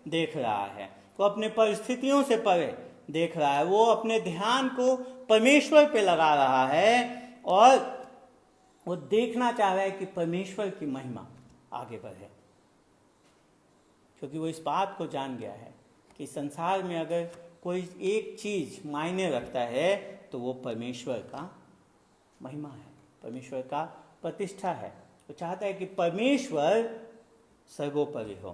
देख रहा है, वो अपने परिस्थितियों से परे देख रहा है, वो अपने ध्यान को परमेश्वर पे लगा रहा है, और वो देखना चाह रहा है कि परमेश्वर की महिमा आगे बढ़े। क्योंकि वो इस बात को जान गया है कि संसार में अगर कोई एक चीज मायने रखता है तो वो परमेश्वर का महिमा है, परमेश्वर का प्रतिष्ठा है। वो चाहता है कि परमेश्वर सर्वोपरि हो।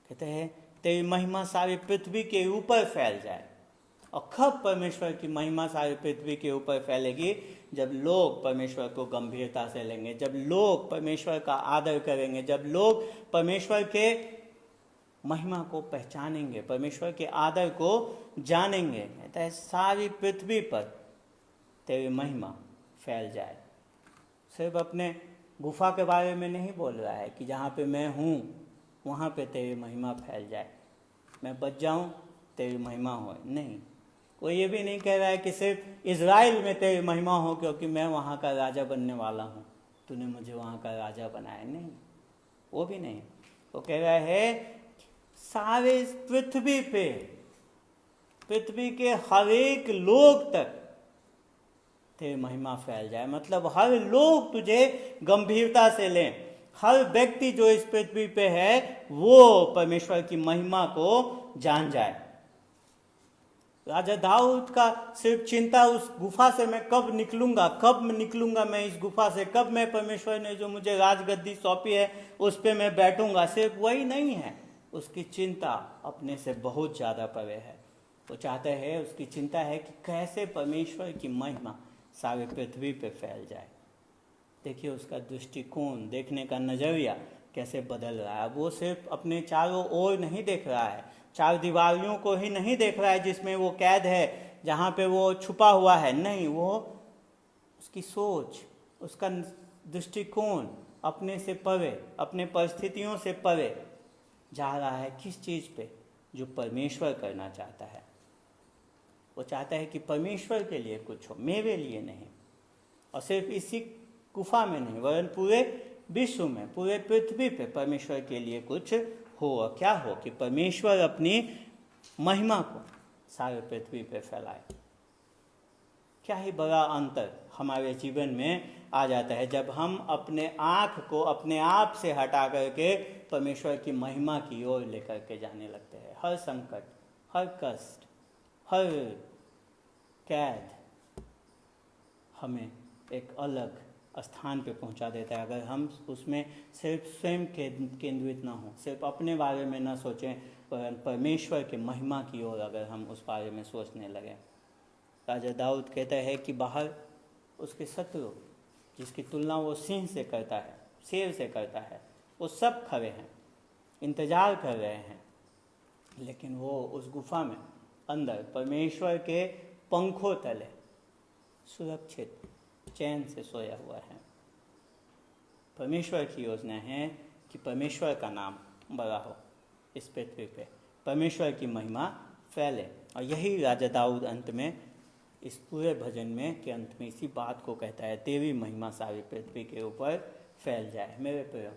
कहते हैं तेरी महिमा सारी पृथ्वी के ऊपर फैल जाए। और कब परमेश्वर की महिमा सारी पृथ्वी के ऊपर फैलेगी? जब लोग परमेश्वर को गंभीरता से लेंगे, जब लोग परमेश्वर का आदर करेंगे, जब लोग परमेश्वर के महिमा को पहचानेंगे, परमेश्वर के आदर को जानेंगे। कहता है सारी पृथ्वी पर तेरी महिमा फैल जाए। सिर्फ अपने गुफा के बारे में नहीं बोल रहा है कि जहाँ पे मैं हूँ वहाँ पे तेरी महिमा फैल जाए, मैं बच जाऊँ तेरी महिमा हो। नहीं, कोई ये भी नहीं कह रहा है कि सिर्फ इज़राइल में तेरी महिमा हो क्योंकि मैं वहाँ का राजा बनने वाला हूँ, तूने मुझे वहाँ का राजा बनाया। नहीं, वो भी नहीं। वो कह रहा है सारे पृथ्वी पे, पृथ्वी के हर एक लोग तक तेरी महिमा फैल जाए। मतलब हर लोग तुझे गंभीरता से लें, हर व्यक्ति जो इस पृथ्वी पे है वो परमेश्वर की महिमा को जान जाए। राजा दाऊद का सिर्फ चिंता उस गुफा से मैं कब निकलूंगा मैं इस गुफा से, कब मैं परमेश्वर ने जो मुझे राजगद्दी सौंपी है उस पे मैं बैठूंगा, सिर्फ वही नहीं है। उसकी चिंता अपने से बहुत ज़्यादा परे है। वो चाहता है, उसकी चिंता है कि कैसे परमेश्वर की महिमा सारे पृथ्वी पे फैल जाए। देखिए उसका दृष्टिकोण, देखने का नज़रिया कैसे बदल रहा है। वो सिर्फ अपने चारों ओर नहीं देख रहा है, चार दीवारियों को ही नहीं देख रहा है जिसमें वो कैद है, जहाँ पे वो छुपा हुआ है। नहीं, वो उसकी सोच, उसका दृष्टिकोण अपने से परे, अपने परिस्थितियों से परे जा रहा है। किस चीज़ पे? जो परमेश्वर करना चाहता है। वो चाहता है कि परमेश्वर के लिए कुछ हो, मेरे लिए नहीं। और सिर्फ इसी गुफा में नहीं वरन पूरे विश्व में, पूरे पृथ्वी पे परमेश्वर के लिए कुछ हो। और क्या हो? कि परमेश्वर अपनी महिमा को सारे पृथ्वी पे फैलाए। क्या ही बड़ा अंतर हमारे जीवन में आ जाता है जब हम अपने आँख को अपने आप से हटा करके परमेश्वर की महिमा की ओर लेकर के जाने लगते हैं। हर संकट, हर कष्ट, हर कैद हमें एक अलग स्थान पे पहुंचा देता है अगर हम उसमें सिर्फ स्वयं केंद्रित ना हो, सिर्फ अपने बारे में ना सोचें, पर परमेश्वर के महिमा की ओर अगर हम उस बारे में सोचने लगें। राजा दाऊद कहता है कि बाहर उसके शत्रु, जिसकी तुलना वो सिंह से करता है, शेर से करता है, वो सब खड़े हैं, इंतजार कर रहे हैं, लेकिन वो उस गुफा में अंदर परमेश्वर के पंखों तले सुरक्षित चैन से सोया हुआ है। परमेश्वर की योजना है कि परमेश्वर का नाम बड़ा हो इस पृथ्वी पे, परमेश्वर की महिमा फैले। और यही राजा दाऊद अंत में इस पूरे भजन में के अंत में इसी बात को कहता है, तेरी महिमा सारी पृथ्वी के ऊपर फैल जाए। मेरे प्रिय,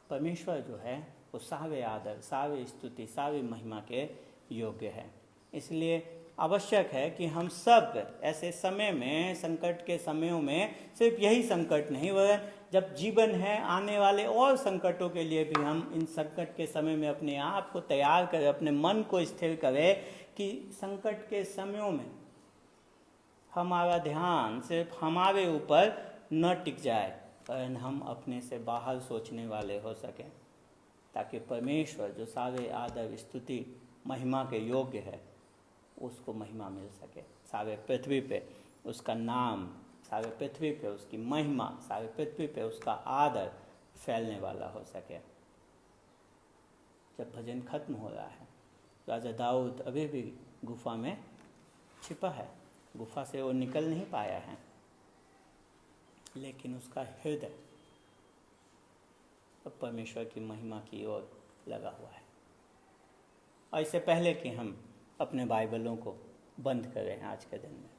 परमेश्वर जो है वो सारे आदर, सारी स्तुति, सारी महिमा के योग्य है। इसलिए आवश्यक है कि हम सब ऐसे समय में, संकट के समयों में, सिर्फ यही संकट नहीं वरन जब जीवन है आने वाले और संकटों के लिए भी हम इन संकट के समय में अपने आप को तैयार करें, अपने मन को स्थिर करें कि संकट के समयों में हमारा ध्यान सिर्फ हमारे ऊपर न टिक जाए, पर हम अपने से बाहर सोचने वाले हो सकें, ताकि परमेश्वर जो सारे आदर, स्तुति, महिमा के योग्य है उसको महिमा मिल सके। सारे पृथ्वी पे उसका नाम, सारे पृथ्वी पे उसकी महिमा, सारे पृथ्वी पे उसका आदर फैलने वाला हो सके। जब भजन खत्म हो रहा है, राजा दाऊद अभी भी गुफा में छिपा है, गुफा से वो निकल नहीं पाया है, लेकिन उसका हृदय अब परमेश्वर की महिमा की ओर लगा हुआ है। और इससे पहले कि हम अपने बाइबलों को बंद करें आज के दिन में,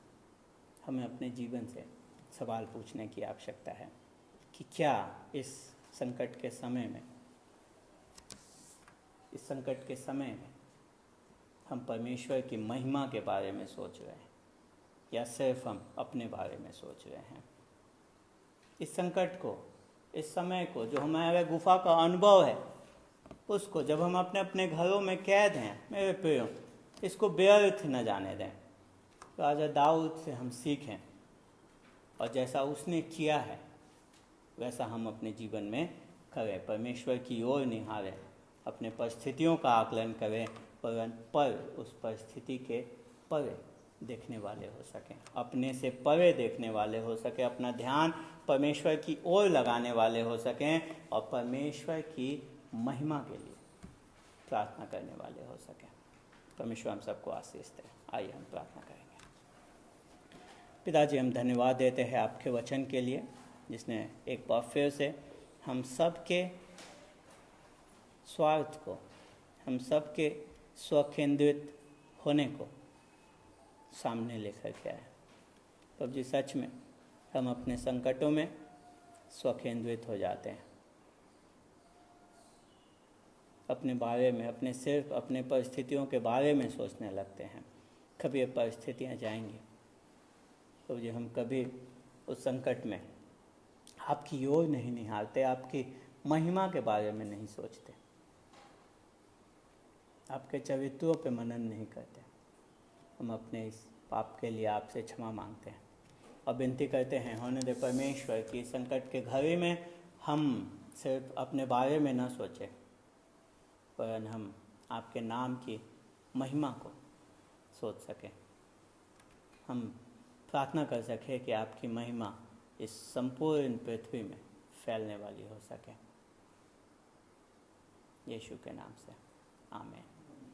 हमें अपने जीवन से सवाल पूछने की आवश्यकता है कि क्या इस संकट के समय में, इस संकट के समय में हम परमेश्वर की महिमा के बारे में सोच रहे हैं या सिर्फ हम अपने बारे में सोच रहे हैं। इस संकट को, इस समय को, जो हमारे गुफा का अनुभव है, उसको जब हम अपने अपने घरों में कैद हैं मेरे प्रियो, इसको व्यर्थ न जाने दें। राजा दाऊद से हम सीखें और जैसा उसने किया है वैसा हम अपने जीवन में करें। परमेश्वर की ओर निहारें, अपने परिस्थितियों का आकलन करें, पर उस परिस्थिति के परे देखने वाले हो सकें, अपने से परे देखने वाले हो सकें, अपना ध्यान परमेश्वर की ओर लगाने वाले हो सकें और परमेश्वर की महिमा के लिए प्रार्थना करने वाले हो सकें। परमेश्वर हम सबको आशीष दे। आइए हम प्रार्थना करेंगे। पिताजी, हम धन्यवाद देते हैं आपके वचन के लिए, जिसने एक बार फिर से हम सब के स्वार्थ को, हम सब के स्वकेंद्रित होने को सामने लेकर के आए। प्रभु जी, सच में हम अपने संकटों में स्वकेंद्रित हो जाते हैं, अपने बारे में, अपने सिर्फ अपने परिस्थितियों के बारे में सोचने लगते हैं। कभी ये परिस्थितियाँ जाएंगी प्रभु जी, हम कभी उस संकट में आपकी ओर नहीं निहारते, आपकी महिमा के बारे में नहीं सोचते, आपके चरित्रों पे मनन नहीं करते। हम अपने इस पाप के लिए आपसे क्षमा मांगते हैं और विनती करते हैं, होने दे परमेश्वर की संकट के घड़ी में हम सिर्फ अपने बारे में न सोचें, पर हम आपके नाम की महिमा को सोच सकें। हम प्रार्थना कर सकें कि आपकी महिमा इस संपूर्ण पृथ्वी में फैलने वाली हो सके। यीशु के नाम से आमीन।